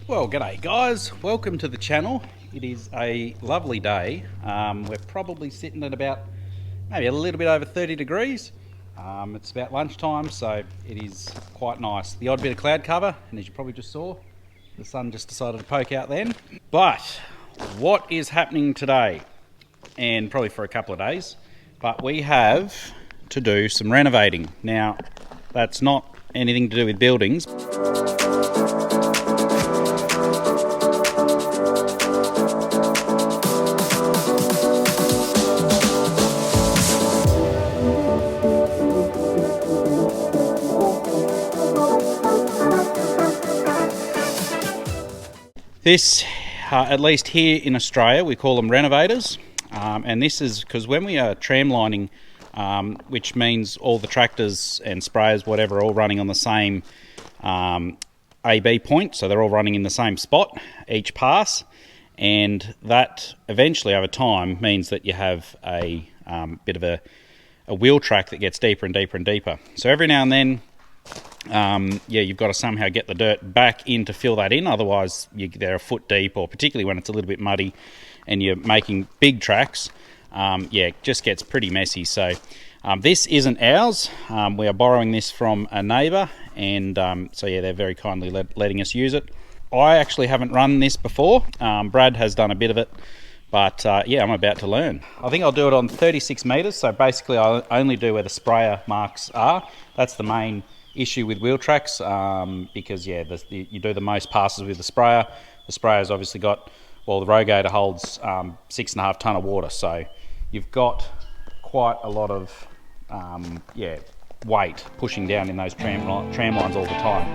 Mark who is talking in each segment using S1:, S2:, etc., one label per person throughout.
S1: Well, g'day guys, welcome to the channel. It is a lovely day. We're probably sitting at about maybe a little bit over 30 degrees. It's about lunchtime, so it is quite nice. The odd bit of cloud cover, and as you probably just saw, the sun just decided to poke out then. But what is happening today, and probably for a couple of days, but we have to do some renovating. Now, that's not anything to do with buildings. This, at least here in Australia, we call them renovators, and this is because when we are tramlining, which means all the tractors and sprayers, whatever, are all running on the same AB point, so they're all running in the same spot each pass, and that eventually over time means that you have a bit of a wheel track that gets deeper and deeper and deeper. So every now and then, you've got to somehow get the dirt back in to fill that in, otherwise they're a foot deep, or particularly when it's a little bit muddy and you're making big tracks, it just gets pretty messy. So this isn't ours. We are borrowing this from a neighbour, and they're very kindly letting us use it. I actually haven't run this before. Brad has done a bit of it, but I'm about to learn. I think I'll do it on 36 metres, so basically I'll only do where the sprayer marks are. That's the main issue with wheel tracks, because you do the most passes with the sprayer. The sprayer's obviously got, well, the renovator holds 6.5 tonne of water, so you've got quite a lot of weight pushing down in those tram lines all the time.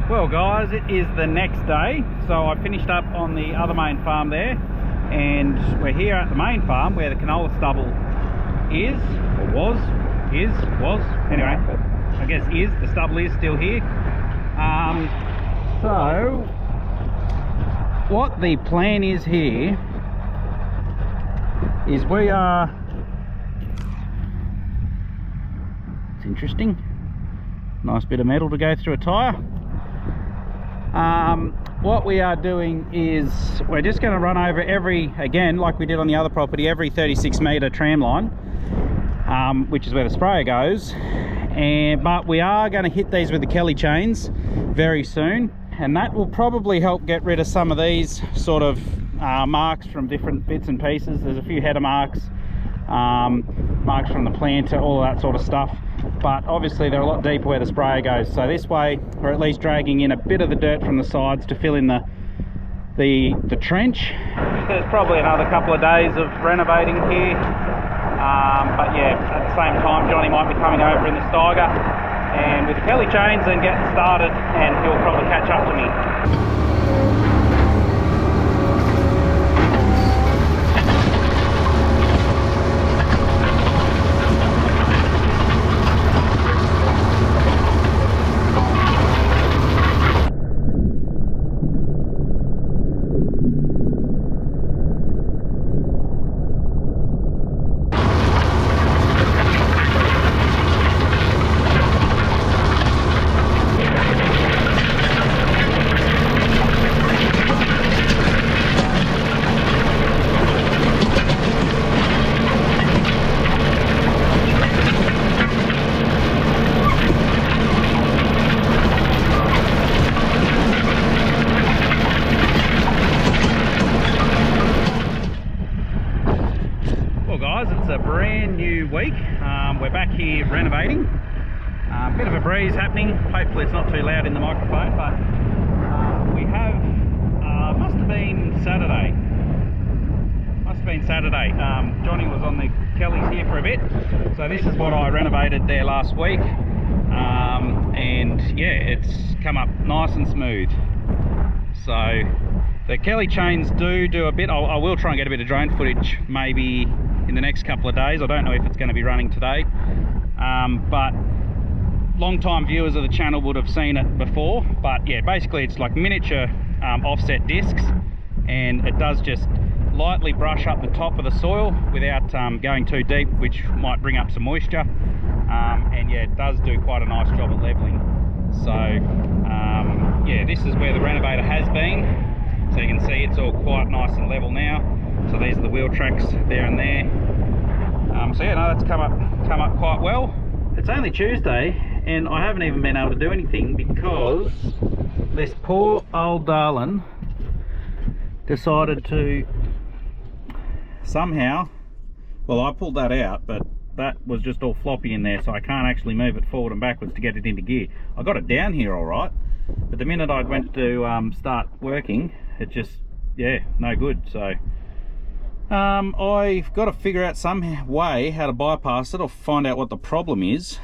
S1: Well guys, it is the next day, so I finished up on the other main farm there, and we're here at the main farm where the canola stubble is, or was, anyway, I guess the stubble is still here. So what the plan is here is it's interesting, nice bit of metal to go through a tyre. What we are doing is we're just going to run over again like we did on the other property, every 36 metre tram line, which is where the sprayer goes, but we are going to hit these with the Kelly chains very soon, and that will probably help get rid of some of these sort of marks from different bits and pieces. There's a few header marks, marks from the planter, all of that sort of stuff. But obviously they're a lot deeper where the sprayer goes, so this way we're at least dragging in a bit of the dirt from the sides to fill in the trench. There's probably another couple of days of renovating here, but at the same time Johnny might be coming over in the Steiger and with the Kelly chains and getting started, and he'll probably catch up to me. new week. We're back here renovating. Bit of a breeze happening. Hopefully it's not too loud in the microphone, but we have, must have been Saturday. Johnny was on the Kellys here for a bit. So this is what I renovated there last week. And yeah, it's come up nice and smooth. So the Kelly chains do a bit. I will try and get a bit of drone footage maybe in the next couple of days. I don't know if it's going to be running today, but long-time viewers of the channel would have seen it before. But yeah, basically it's like miniature offset discs, and it does just lightly brush up the top of the soil without going too deep, which might bring up some moisture. And yeah, it does do quite a nice job of leveling. So yeah, this is where the renovator has been. So you can see it's all quite nice and level now. So these are the wheel tracks there and there. So yeah, no, that's come up quite well. It's only Tuesday and I haven't even been able to do anything because this poor old darling decided to somehow, well, I pulled that out, but that was just all floppy in there, so I can't actually move it forward and backwards to get it into gear. I got it down here all right, but the minute I went to start working, it just, yeah, no good. So I've got to figure out some way how to bypass it or find out what the problem is.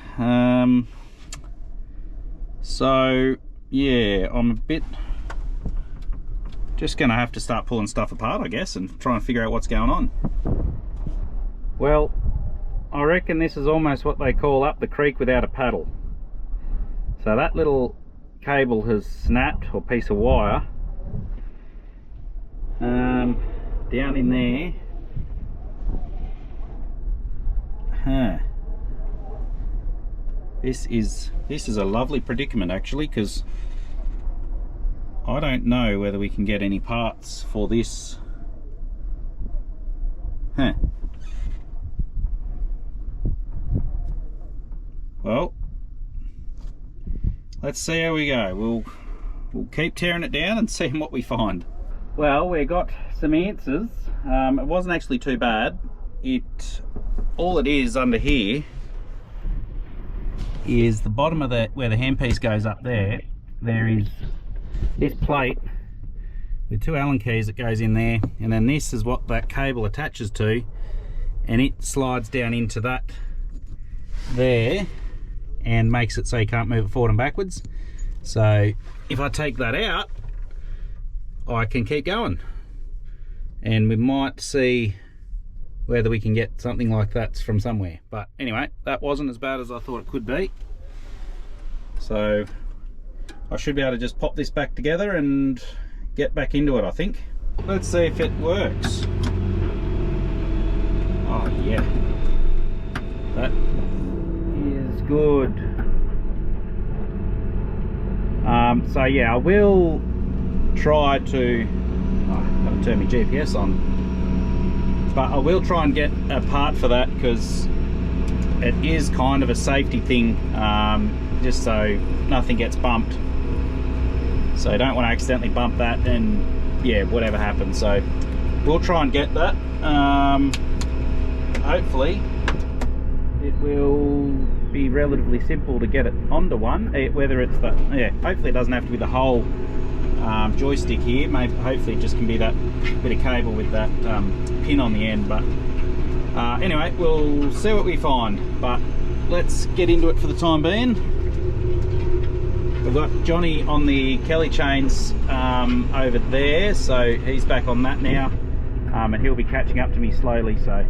S1: So yeah, I'm a bit just gonna have to start pulling stuff apart, I guess, and try and figure out what's going on. Well, I reckon this is almost what they call up the creek without a paddle. So that little cable has snapped, or piece of wire, down in there. This is a lovely predicament actually, because I don't know whether we can get any parts for this. Well, let's see how we go. We'll keep tearing it down and seeing what we find. Well, we got some answers. It wasn't actually too bad. All it is under here is the bottom of where the handpiece goes up there. There is this plate with two Allen keys that goes in there, and then this is what that cable attaches to, and it slides down into that there and makes it so you can't move it forward and backwards. So if I take that out, I can keep going, and we might see whether we can get something like that from somewhere. But anyway, that wasn't as bad as I thought it could be. So I should be able to just pop this back together and get back into it, I think. Let's see if it works. Oh yeah, that is good. So yeah, I will try to, I've got to turn my GPS on, but I will try and get a part for that, because it is kind of a safety thing, just so nothing gets bumped. So I don't want to accidentally bump that and yeah, whatever happens. So we'll try and get that. Hopefully it will be relatively simple to get it onto one, whether it's the, yeah, hopefully it doesn't have to be the whole joystick here. Maybe, hopefully it just can be that bit of cable with that pin on the end. But anyway, we'll see what we find, but let's get into it for the time being. We've got Johnny on the Kelly chains over there, so he's back on that now, and he'll be catching up to me slowly, so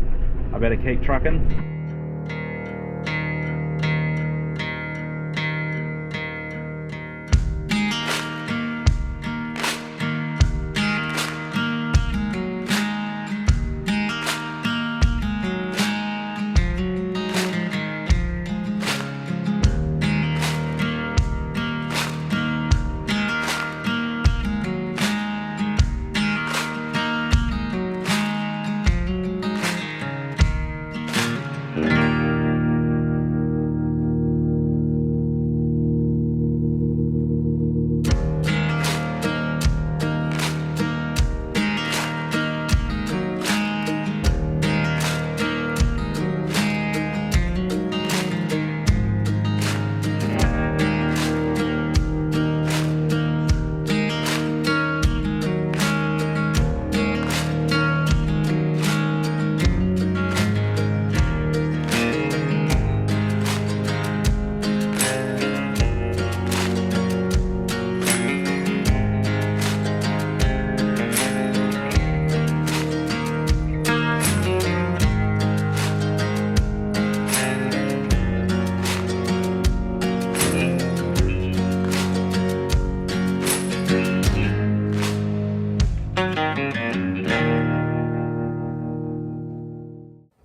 S1: I better keep trucking.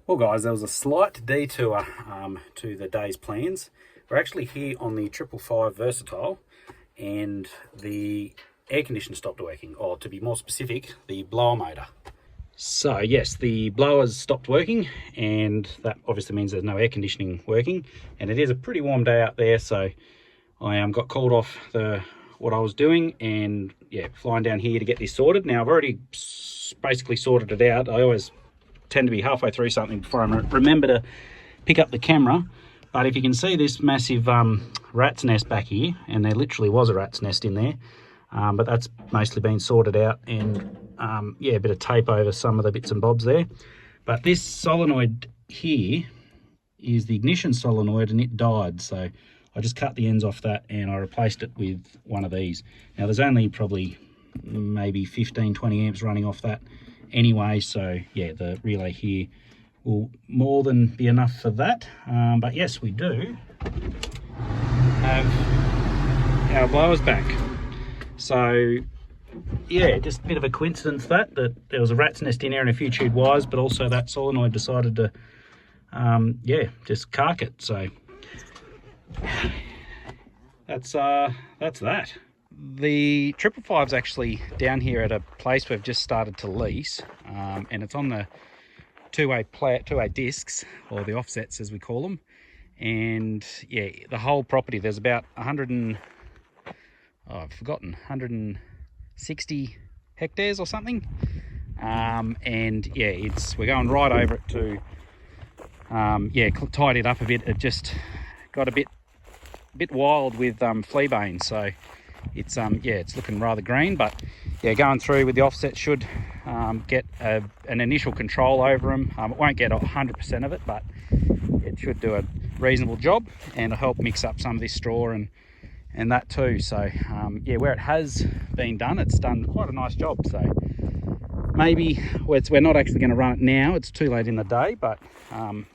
S1: Well guys, there was a slight detour to the day's plans. We're actually here on the 555 Versatile and the air conditioner stopped working, or to be more specific, the blower motor. So yes, the blowers stopped working, and that obviously means there's no air conditioning working, and it is a pretty warm day out there, so I got called off what I was doing and yeah, flying down here to get this sorted. Now I've already basically sorted it out. I always tend to be halfway through something before I remember to pick up the camera. But if you can see this massive rat's nest back here, and there literally was a rat's nest in there, but that's mostly been sorted out, and yeah, a bit of tape over some of the bits and bobs there. But this solenoid here is the ignition solenoid, and it died, so I just cut the ends off that and I replaced it with one of these. Now there's only probably maybe 15-20 amps running off that anyway, so yeah, the relay here will more than be enough for that. But yes, we do have our blowers back. So yeah, just a bit of a coincidence that there was a rat's nest in there and a few chewed wires, but also that solenoid decided to yeah, just cark it. So that's that. The 555's actually down here at a place we've just started to lease, and it's on the two-way discs, or the offsets as we call them. And yeah, the whole property, there's about 160 hectares or something. And yeah, we're going right over it to yeah, tidy it up a bit. It just got a bit wild with fleabane, so it's yeah, it's looking rather green. But yeah, going through with the offset should get an initial control over them. It won't get 100% of it, but it should do a reasonable job, and it'll help mix up some of this straw and that too. So yeah, where it has been done, it's done quite a nice job. So maybe we're not actually going to run it now, it's too late in the day, but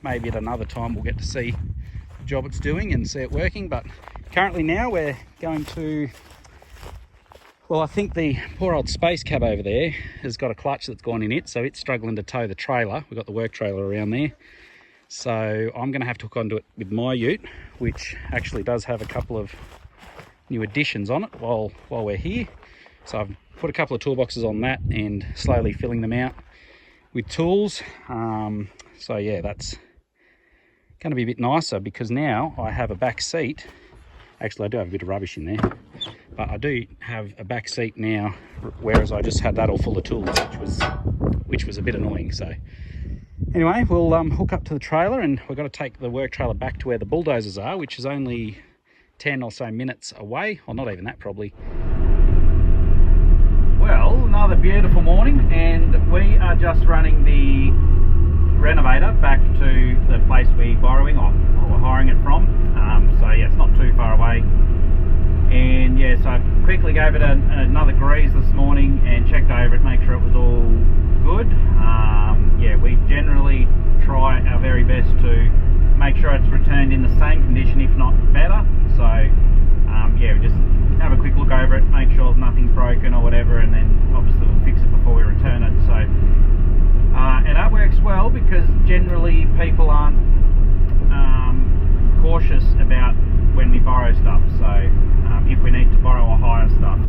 S1: maybe at another time we'll get to see the job it's doing and see it working. But currently now we're going to, well, I think the poor old space cab over there has got a clutch that's gone in it, so it's struggling to tow the trailer. We've got the work trailer around there, so I'm going to have to hook onto it with my ute, which actually does have a couple of new additions on it while we're here. So I've put a couple of toolboxes on that and slowly filling them out with tools. So yeah, that's going to be a bit nicer, because now I have a back seat. Actually, I do have a bit of rubbish in there, but I do have a back seat now, whereas I just had that all full of tools, which was a bit annoying. So anyway, we'll hook up to the trailer, and we've got to take the work trailer back to where the bulldozers are, which is only 10 or so minutes away, or not even that probably. Well, another beautiful morning, and we are just running the renovator back to the place we're borrowing, or we're hiring it from. So yeah, it's not too far away. And yeah, so I quickly gave it another grease this morning and checked over it, make sure it was all good. Yeah, we generally try our very best to make sure it's returned in the same condition, if not better. So yeah, we just have a quick look over it, make sure nothing's broken or whatever, and then obviously we'll fix it before we return it. So and that works well, because generally people aren't cautious about when we borrow stuff. So if we need to borrow or hire stuff.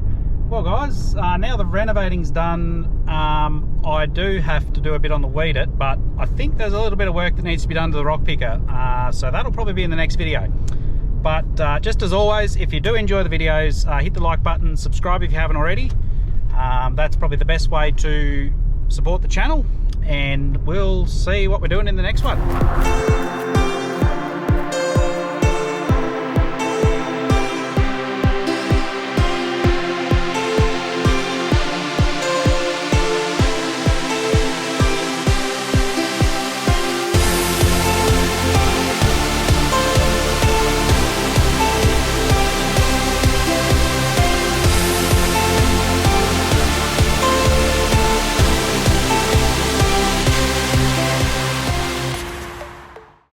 S1: Well guys, now the renovating's done, I do have to do a bit on the weed it, but I think there's a little bit of work that needs to be done to the rock picker, so that'll probably be in the next video. But just as always, if you do enjoy the videos, hit the like button, subscribe if you haven't already. That's probably the best way to support the channel, and we'll see what we're doing in the next one.